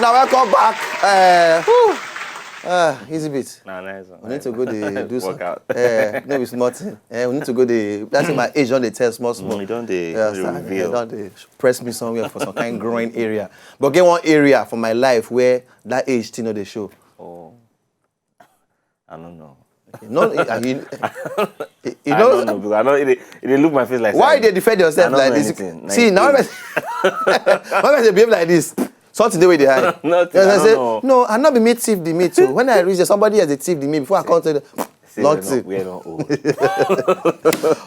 now welcome back. Easy bit. Nah, nice. We need to go to do some workout. no, it's smart. We need to go to. That's in my age on the test small. You don't reveal. Don't they press me somewhere for some kind of growing area. But get one area for my life where that age still know the show. Oh, I don't know. No, you know. I don't know because I know it look my face like. Why they defend yourself like this? See now, why they behave like this? Something the way they hide. No, I not be me thief the meat too. When I reach there, somebody has a thief the meat before I come to the long tip. We're not old.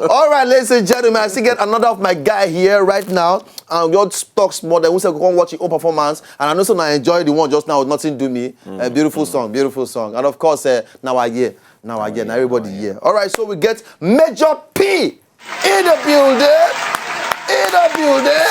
All right, ladies and gentlemen, I still get another of my guy here right now. And we all talk more than we say go watch your own performance. And I know so I enjoy the one just now with Nothing Do Me. Beautiful song, beautiful song. And of course, now everybody here. All right, so we get Major P in the building.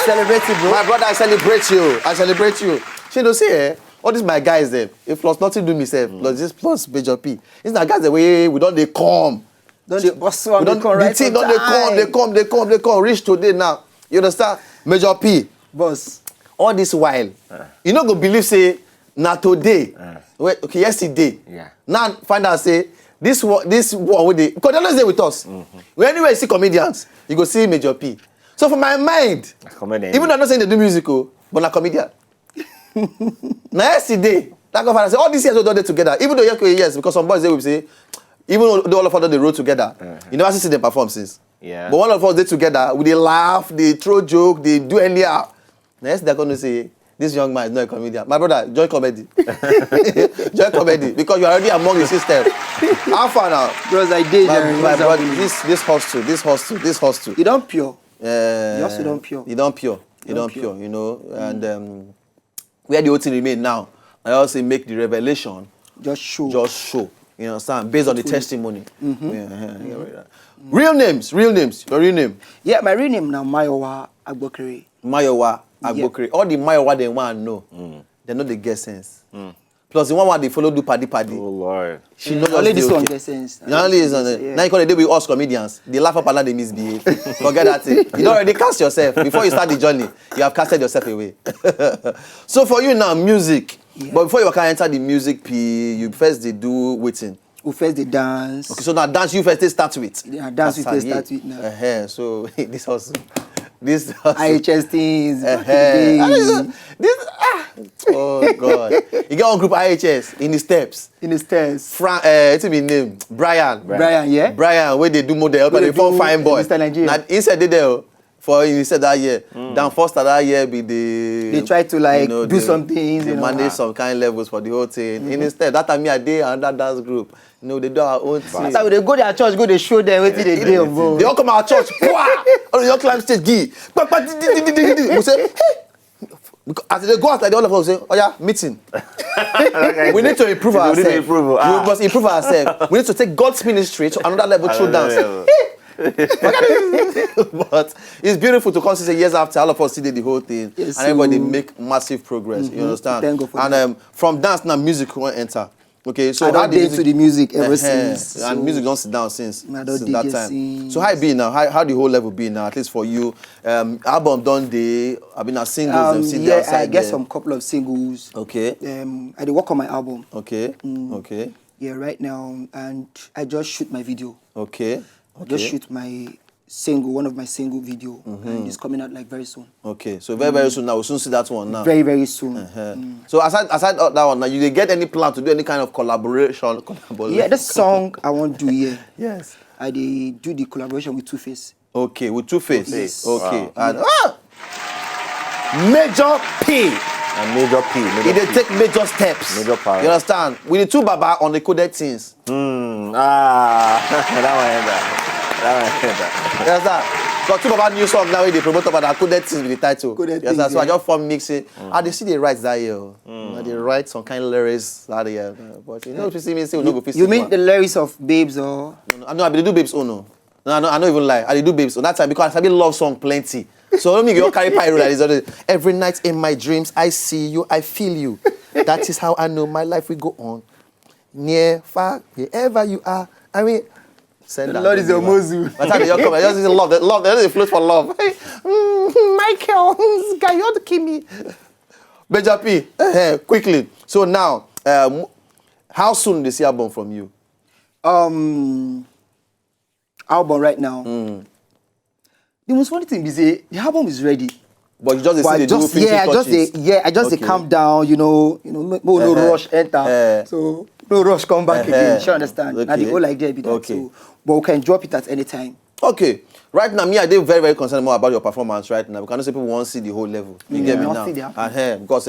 Celebrate it, bro. My brother, I celebrate you. She don't say, all these my guys there. If plus Nothing Do Me, say, plus this plus Major P. These are guys the way we don't they come. Don't boss one, they come right on time. They come. Reach today now. You understand? Major P. Boss. All this while, you not go believe say, na today. Okay, yesterday. Yeah. Now find out say, this one with the, because they're not there with us. When anywhere you see comedians, you go see Major P. So for my mind, even though I'm not saying they do musical, but I'm a comedian. Now yesterday, that God say all these years we done it together. Even though yes, because some boys they will say, even though all of us done the road together, you never see them perform since. Yeah. But one of us they together, they laugh, they throw joke, they do anyhow. Next they're going to say, this young man is not a comedian. My brother, join comedy. Join comedy because you're already among the system. How far now? Because I did. My brother, this hustle. You don't pure. You also don't pure. You don't pure, you know. And where the whole thing remain now, I also make the revelation. Just show. You understand? Based on the testimony. Real names. Your real name. Yeah, my real name now Mayowa Agbokere. Mayowa Agbokere. Yeah. All the Mayowa they want to know. They know they get sense. Plus the one they follow do paddy. Oh Lord. She knows only this one get sense. Only is on it. Now you call it they with us comedians. They laugh up and they misbehave. Forget that thing. You don't already cast yourself. Before you start the journey, you have casted yourself away. So for you now, music. Yeah. But before you can enter the music P, you first they do waiting. We first the dance. Okay, so now dance you first they start with. Yeah, dance we first start with now. So this also. IHS things. Oh God! You get one group IHS in the steps. It's be name Brian, yeah. Brian, where they do model, but they form fine boy. Mr. Nigeria. Now inside there for inside that year. Down first that year be the. They try to like do some things. They manage some kind levels for the whole thing. Instead, that time I did another dance group. You know, they do our own thing. So they go to their church, go to show them what they do. They all come to our church. All the young climb stage, we say, hey. As they go after, all of us say, oh yeah, meeting. We need to improve ourselves. We must improve ourselves. We need to take God's ministry to another level through dance. But it's beautiful to come say years after all of us see the whole thing, yes, and everybody make massive progress. You understand? Thank God for that. And from dance now, music will enter. Okay, so I don't date to the music ever since. And music don't sit down since that time. Since. So how it be now? How the whole level be now? At least for you, album done day. I've been a singles. Yeah, I get some couple of singles. Okay. I did work on my album. Okay. Okay. Yeah, right now, and I just shoot my video. Okay. Just shoot my single, one of my single video, and it's coming out like very soon. Okay, so very soon now. We'll soon see that one now. Very soon. So aside that one now, you get any plan to do any kind of collaboration? Yeah, the song I want to do here. Yes. I did do the collaboration with Two Face. Okay, with Two Face. Yes. Okay. Wow. And Major P. And Major P. They take major steps. Major power. You understand? With the two Baba on the coded things. You understand? Got two Baba new song now. They promote about that coded things with the title. Yes, so I just form mixing. They see the rights that year. They write some kind of lyrics that year. But you know, if you see me say we no go fit. You mean the lyrics of Babes or? No, I do Babes. Oh no. I don't even lie. I do Babes. So that time because I be love song plenty. So let me go carry pyro like this. Every night in my dreams, I see you, I feel you. That is how I know my life will go on. Near, far, wherever you are. I mean, send the Lord is your Mozu. By the time you come, I just love. They float for love. Hey, Michael, guy, you want to kill me. Major P, quickly. So now, how soon they see album from you? Album right now. The most funny thing is the album is ready. But you just But see the do finishing touches. I just calm down, no rush enter. So no rush come back again. You understand? Okay. Now the whole idea be that. Okay. So, but we can drop it at any time. Okay. Right now, me, I did very, very concerned more about your performance right now. Because I know people want to see the whole level. You get me not now? see the album. Because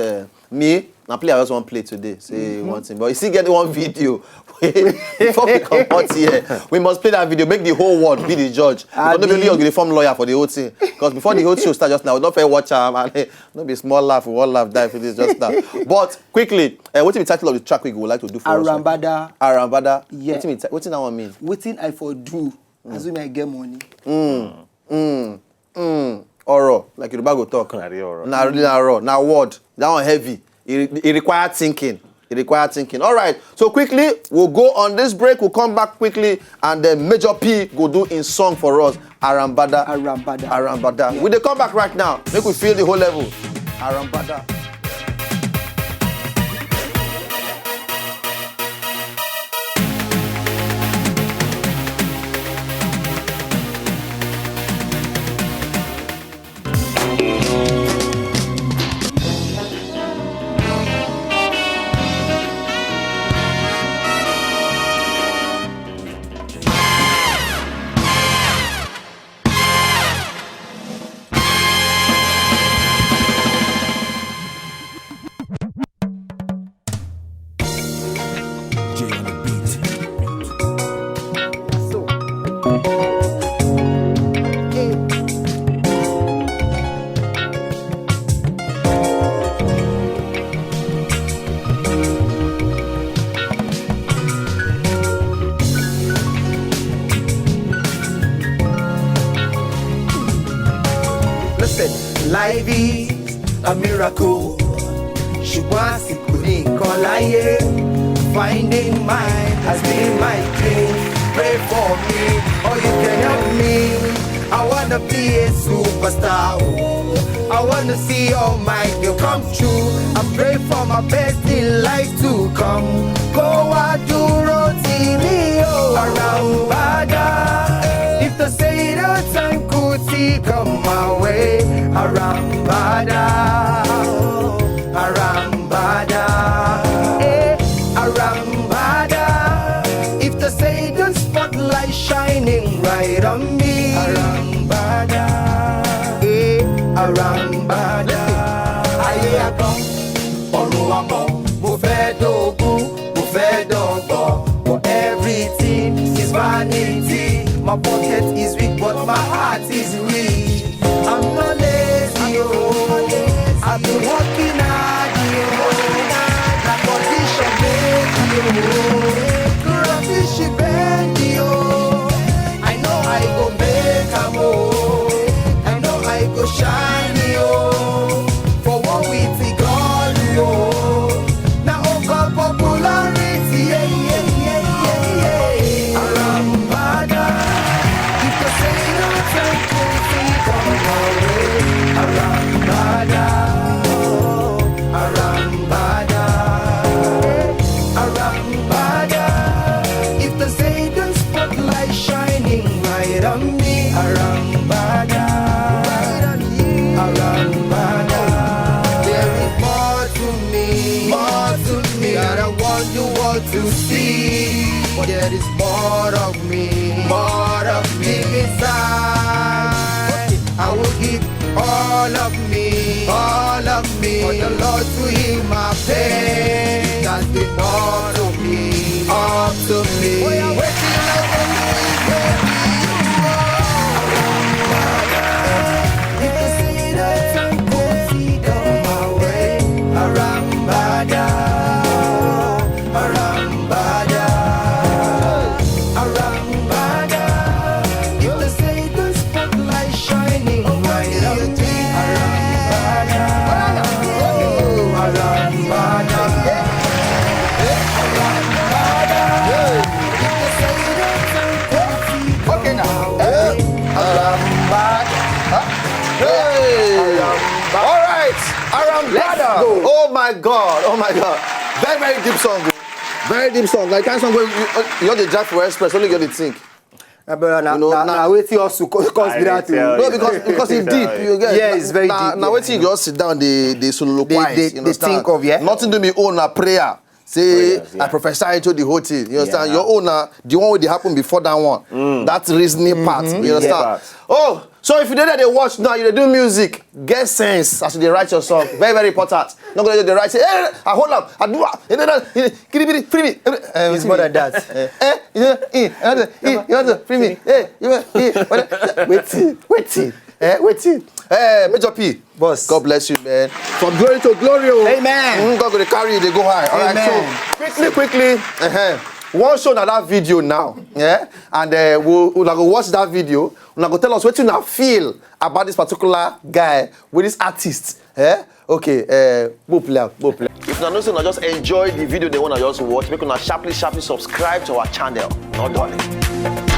me, I just want to play today. Say one thing. But you still get one video. Before we come out here, we must play that video. Make the whole world be the judge. Because not only you're the form lawyer for the whole thing. Because before the whole show start just now, don't fair watch and not be small laugh, one laugh, die for this just now. But quickly, what's the title of the track we would like to do for us? Arambada. Yeah. What's that one mean? Waiting I for do. Assuming I get money. Oro, like Yoruba go talk. Now word. That one heavy. It requires thinking. All right. So quickly, we'll go on this break. We'll come back quickly, and then Major P go do in song for us. Arambada. Yeah. Will they come back right now? Make we feel the whole level. Arambada. Life is a miracle. Ṣùgbọ́n àsìkò ní nǹkan láyé. Finding mine has been my dream. Pray for me, or you can help me. I wanna be a superstar. I wanna see all my dreams come true. I pray for my best in life to come. Kó wá dúró tì mí o. Arambada. If they say the time could see come my way. Arambada, Arambada. If they say the spotlight shining right on me. Arambada, Arambada. Ayé àgbọn, ọ̀run àmọ́, mo fẹ́ dógún, mo fẹ́ dọ́gbọ̀n. But everything is vanity. My pocket is weak, but my heart is rich. I'm not lazy, I've been working hard, my condition made, rubbish bend, I know I go make a move, I know I go shine, for what we think all, now over popularity, Arambada. If you say no time, come my way. Arambada, Arambada, Arambada. If they say the spotlight shining right on me. Arambada, Arambada. There is more to me that I want you all to see. But there is more of me inside. I will give all of me, for the Lord to heal my pain. That's enough to me, up to me. Waiting over me, baby, if you see the time could see come my way. Arambada, Arambada, Arambada. If they say the spotlight shining right on me. Arambada, Arambada, Arambada. If they say the time could see come my way. Arambada. All right, Arambada. Let's go. Oh my God. Very, very deep song. Very deep song. Like kind of song where you got the drive for express, only get the think. Now wait till us to consider to. No, because it's deep. You get. Yeah, it's very deep. Now wait till you just sit down, they soliloquize. They think of, yeah. Nothing to me own a prayer. Say Prayers, yeah. I prophesy into the whole thing. You understand? Yeah. Your own the one will happen before that one. That's reasoning part. You understand? part. Oh, so if you don't they watch now, you do music, get sense as they write your song. Very, very important. Not gonna do the right say, hey, I hold up, I do free me. It's more than that. Free me. Waiting. Major P. Boss. God bless you, man. From glory to glory. Amen. God will carry you, they go high. All right, so quickly. One show now that video now. Yeah? And we'll go watch that video. We'll go tell us what you feel about this particular guy with this artist. Yeah? Okay, go play. If you know, just enjoy the video they want to just watch, make sure sharply subscribe to our channel. Not darling.